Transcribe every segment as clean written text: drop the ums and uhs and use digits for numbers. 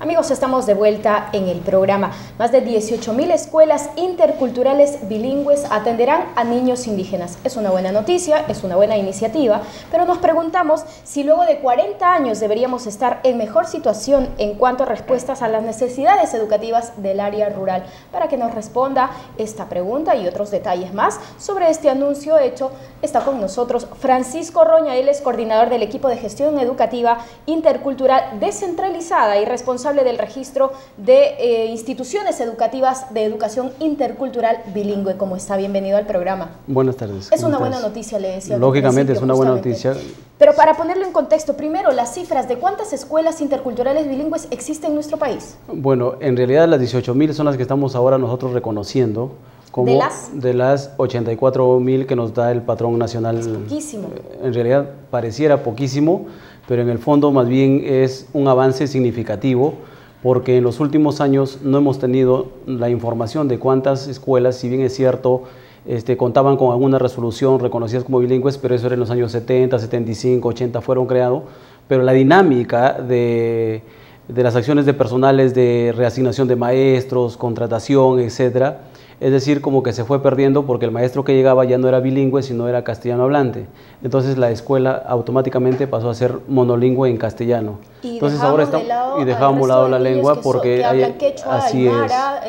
Amigos, estamos de vuelta en el programa. Más de 18.000 escuelas interculturales bilingües atenderán a niños indígenas. Es una buena noticia, es una buena iniciativa, pero nos preguntamos si luego de 40 años deberíamos estar en mejor situación en cuanto a respuestas a las necesidades educativas del área rural. Para que nos responda esta pregunta y otros detalles más sobre este anuncio hecho, está con nosotros Francisco Roña. Él es coordinador del equipo de gestión educativa intercultural descentralizada y responsable del registro de instituciones educativas de educación intercultural bilingüe. ¿Cómo está? Bienvenido al programa. Buenas tardes. Es una buena noticia, le decía. Lógicamente es una buena noticia. Pero para ponerlo en contexto, primero las cifras de cuántas escuelas interculturales bilingües existen en nuestro país. Bueno, en realidad las 18.000 son las que estamos ahora nosotros reconociendo como de las 84.000 que nos da el patrón nacional. Es poquísimo. En realidad pareciera poquísimo, pero en el fondo más bien es un avance significativo, porque en los últimos años no hemos tenido la información de cuántas escuelas, si bien es cierto, contaban con alguna resolución reconocidas como bilingües, pero eso era en los años 70, 75, 80 fueron creados, pero la dinámica de las acciones de personales de reasignación de maestros, contratación, etcétera, es decir, como que se fue perdiendo porque el maestro que llegaba ya no era bilingüe, sino era castellano hablante. Entonces la escuela automáticamente pasó a ser monolingüe en castellano. Entonces ahora dejamos de lado la lengua porque hablan quechua, así aymara,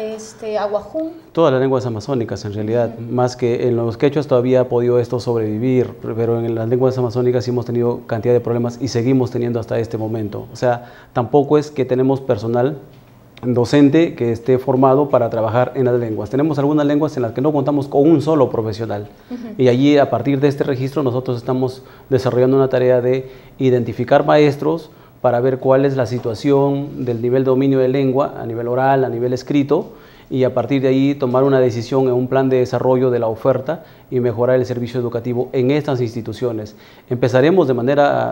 aguajún. Todas las lenguas amazónicas en realidad, más que en los quechuas todavía ha podido esto sobrevivir, pero en las lenguas amazónicas sí hemos tenido cantidad de problemas y seguimos teniendo hasta este momento. O sea, tampoco es que tenemos personal docente que esté formado para trabajar en las lenguas. Tenemos algunas lenguas en las que no contamos con un solo profesional. Y allí, a partir de este registro, nosotros estamos desarrollando una tarea de identificar maestros para ver cuál es la situación del nivel de dominio de lengua a nivel oral, a nivel escrito, y a partir de ahí tomar una decisión en un plan de desarrollo de la oferta y mejorar el servicio educativo en estas instituciones. Empezaremos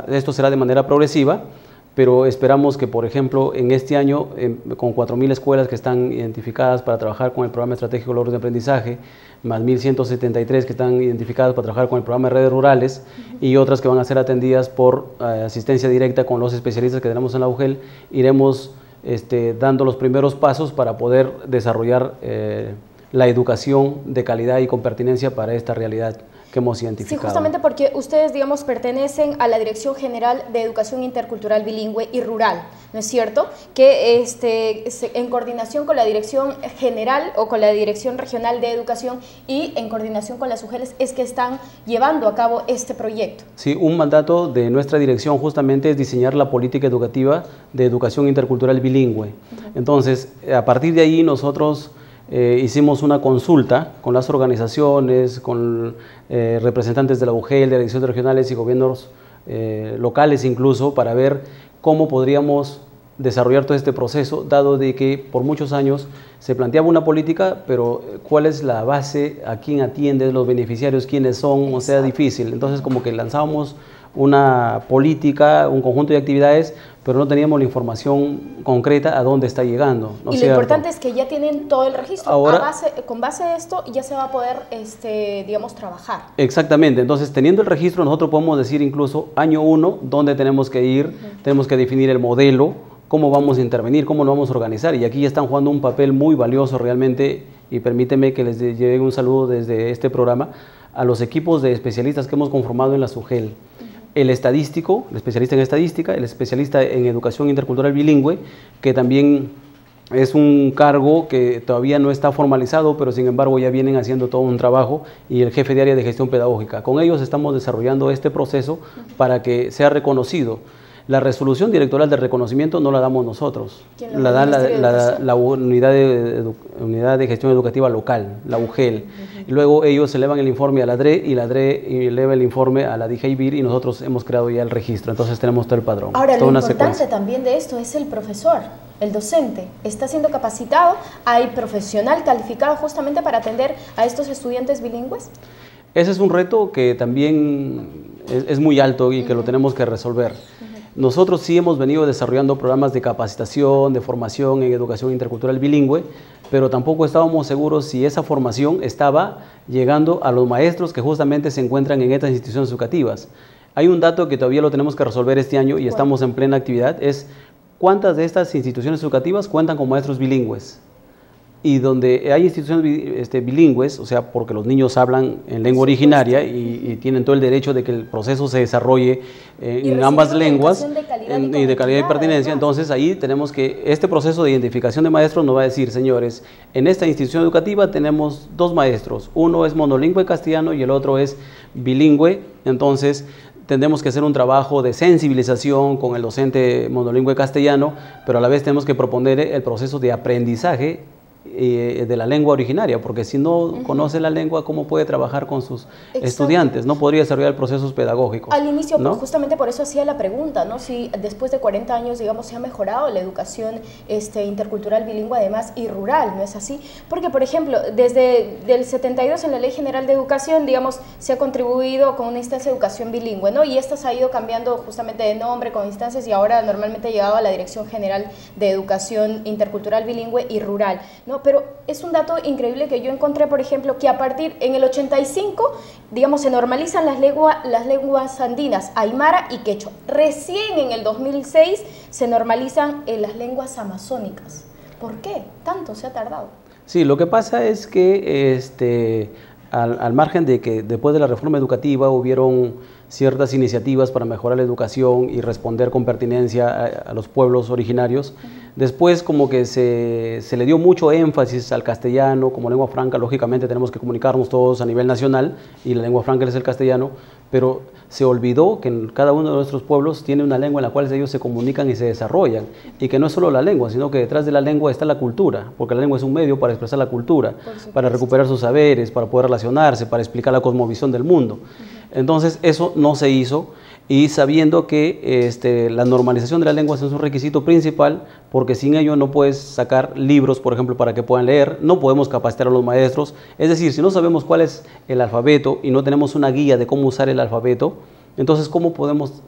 esto será de manera progresiva, pero esperamos que, por ejemplo, en este año, con 4.000 escuelas que están identificadas para trabajar con el programa estratégico de logros de aprendizaje, más 1.173 que están identificadas para trabajar con el programa de redes rurales y otras que van a ser atendidas por asistencia directa con los especialistas que tenemos en la UGEL, iremos dando los primeros pasos para poder desarrollar la educación de calidad y con pertinencia para esta realidad que hemos identificado. Sí, justamente porque ustedes, digamos, pertenecen a la Dirección General de Educación Intercultural Bilingüe y Rural, ¿no es cierto? Que en coordinación con la Dirección General o con la Dirección Regional de Educación y en coordinación con las UGELs es que están llevando a cabo este proyecto. Sí, un mandato de nuestra dirección justamente es diseñar la política educativa de educación intercultural bilingüe. Entonces, a partir de ahí nosotros hicimos una consulta con las organizaciones, con representantes de la UGEL, de las direcciones regionales y gobiernos locales incluso, para ver cómo podríamos desarrollar todo este proceso, dado de que por muchos años se planteaba una política, pero ¿cuál es la base? ¿A quién atiende? ¿Los beneficiarios? ¿Quiénes son? O sea, difícil. Entonces como que lanzábamos una política, un conjunto de actividades, pero no teníamos la información concreta a dónde está llegando. ¿No y lo importante es que ya tienen todo el registro. Ahora, con base a esto ya se va a poder, digamos, trabajar. Exactamente. Entonces, teniendo el registro, nosotros podemos decir incluso año 1, dónde tenemos que ir, tenemos que definir el modelo, cómo vamos a intervenir, cómo lo vamos a organizar. Y aquí ya están jugando un papel muy valioso realmente, y permíteme que les lleve un saludo desde este programa a los equipos de especialistas que hemos conformado en la SUGEL. El estadístico, el especialista en estadística, el especialista en educación intercultural bilingüe, que también es un cargo que todavía no está formalizado, pero sin embargo ya vienen haciendo todo un trabajo, y el jefe de área de gestión pedagógica. Con ellos estamos desarrollando este proceso para que sea reconocido. La resolución directoral de reconocimiento no la damos nosotros, la da la unidad de gestión educativa local, la UGEL. Y luego ellos elevan el informe a la DRE y la DRE eleva el informe a la DIGEIBIR y nosotros hemos creado ya el registro, entonces tenemos todo el padrón. Ahora, lo importante también de esto es el profesor, el docente. Está siendo capacitado, hay profesional calificado justamente para atender a estos estudiantes bilingües. Ese es un reto que también es muy alto y que lo tenemos que resolver. Nosotros sí hemos venido desarrollando programas de capacitación, de formación en educación intercultural bilingüe, pero tampoco estábamos seguros si esa formación estaba llegando a los maestros que justamente se encuentran en estas instituciones educativas. Hay un dato que todavía lo tenemos que resolver este año y estamos en plena actividad, es ¿cuántas de estas instituciones educativas cuentan con maestros bilingües? Y donde hay instituciones bilingües, o sea, porque los niños hablan en lengua originaria y tienen todo el derecho de que el proceso se desarrolle en ambas lenguas y de calidad y pertinencia, entonces ahí tenemos que este proceso de identificación de maestros nos va a decir, señores, en esta institución educativa tenemos 2 maestros, uno es monolingüe castellano y el otro es bilingüe, entonces tendremos que hacer un trabajo de sensibilización con el docente monolingüe castellano, pero a la vez tenemos que proponer el proceso de aprendizaje de la lengua originaria, porque si no conoce la lengua, ¿cómo puede trabajar con sus estudiantes? No podría desarrollar procesos pedagógicos. Al inicio, ¿no? Justamente por eso hacía la pregunta, ¿no? Si después de 40 años, digamos, se ha mejorado la educación intercultural bilingüe, además, y rural, ¿no es así? Porque, por ejemplo, desde el 72 en la Ley General de Educación, digamos, se ha contribuido con una instancia de educación bilingüe, ¿no? Y esta se ha ido cambiando justamente de nombre con instancias y ahora normalmente ha llegado a la Dirección General de Educación Intercultural Bilingüe y Rural, ¿no? Pero es un dato increíble que yo encontré, por ejemplo, que a partir en el 85, digamos, se normalizan las lenguas andinas, aymara y quechua. Recién en el 2006 se normalizan las lenguas amazónicas. ¿Por qué? ¿Tanto se ha tardado? Sí, lo que pasa es que al margen de que después de la reforma educativa hubieron ciertas iniciativas para mejorar la educación y responder con pertinencia a los pueblos originarios. Después como que se le dio mucho énfasis al castellano como lengua franca, lógicamente tenemos que comunicarnos todos a nivel nacional y la lengua franca es el castellano, pero se olvidó que cada uno de nuestros pueblos tiene una lengua en la cual ellos se comunican y se desarrollan, y que no es solo la lengua, sino que detrás de la lengua está la cultura, porque la lengua es un medio para expresar la cultura, para recuperar sus saberes, para poder relacionarse, para explicar la cosmovisión del mundo. Entonces eso no se hizo, y sabiendo que la normalización de la lengua es un requisito principal, porque sin ello no puedes sacar libros, por ejemplo, para que puedan leer, no podemos capacitar a los maestros, es decir, si no sabemos cuál es el alfabeto y no tenemos una guía de cómo usar el alfabeto, entonces ¿cómo podemos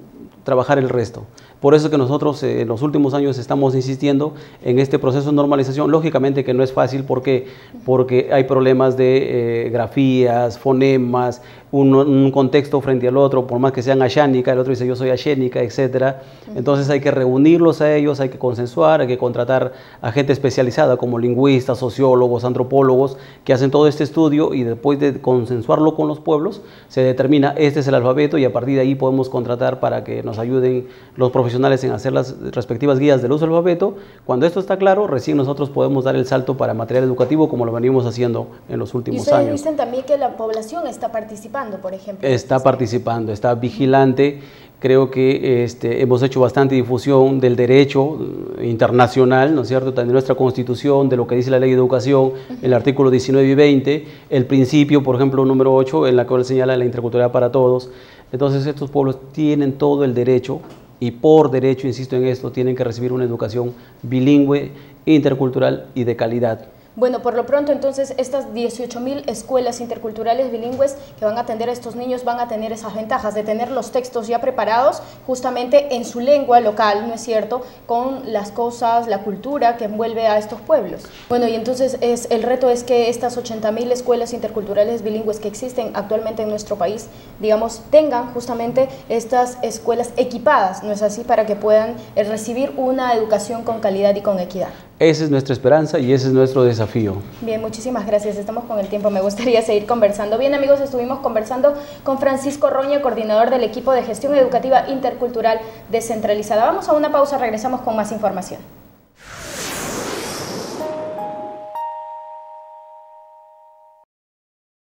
trabajar el resto? Por eso que nosotros en los últimos años estamos insistiendo en este proceso de normalización. Lógicamente que no es fácil porque hay problemas de grafías, fonemas, un contexto frente al otro, por más que sean ashánica, el otro dice yo soy ashénica, etc. Entonces hay que reunirlos a ellos, hay que consensuar, hay que contratar a gente especializada como lingüistas, sociólogos, antropólogos, que hacen todo este estudio, y después de consensuarlo con los pueblos, se determina este es el alfabeto, y a partir de ahí podemos contratar para que nos ayuden los profesionales en hacer las respectivas guías del uso del alfabeto. Cuando esto está claro, recién nosotros podemos dar el salto para material educativo, como lo venimos haciendo en los últimos años. Y ustedes dicen también que la población está participando, por ejemplo. Está participando, está vigilante. Creo que hemos hecho bastante difusión del derecho internacional, ¿no es cierto?, de nuestra Constitución, de lo que dice la Ley de Educación, el artículo 19 y 20, el principio, por ejemplo, número 8, en la cual señala la interculturalidad para todos. Entonces, estos pueblos tienen todo el derecho, y por derecho, insisto en esto, tienen que recibir una educación bilingüe, intercultural y de calidad. Bueno, por lo pronto entonces estas 18.000 escuelas interculturales bilingües que van a atender a estos niños van a tener esas ventajas de tener los textos ya preparados justamente en su lengua local, ¿no es cierto?, con las cosas, la cultura que envuelve a estos pueblos. Bueno, y entonces el reto es que estas 80.000 escuelas interculturales bilingües que existen actualmente en nuestro país, digamos, tengan justamente estas escuelas equipadas, ¿no es así?, para que puedan recibir una educación con calidad y con equidad. Esa es nuestra esperanza y ese es nuestro desafío. Bien, muchísimas gracias. Estamos con el tiempo. Me gustaría seguir conversando. Bien, amigos, estuvimos conversando con Francisco Roña, coordinador del equipo de gestión educativa intercultural descentralizada. Vamos a una pausa, regresamos con más información.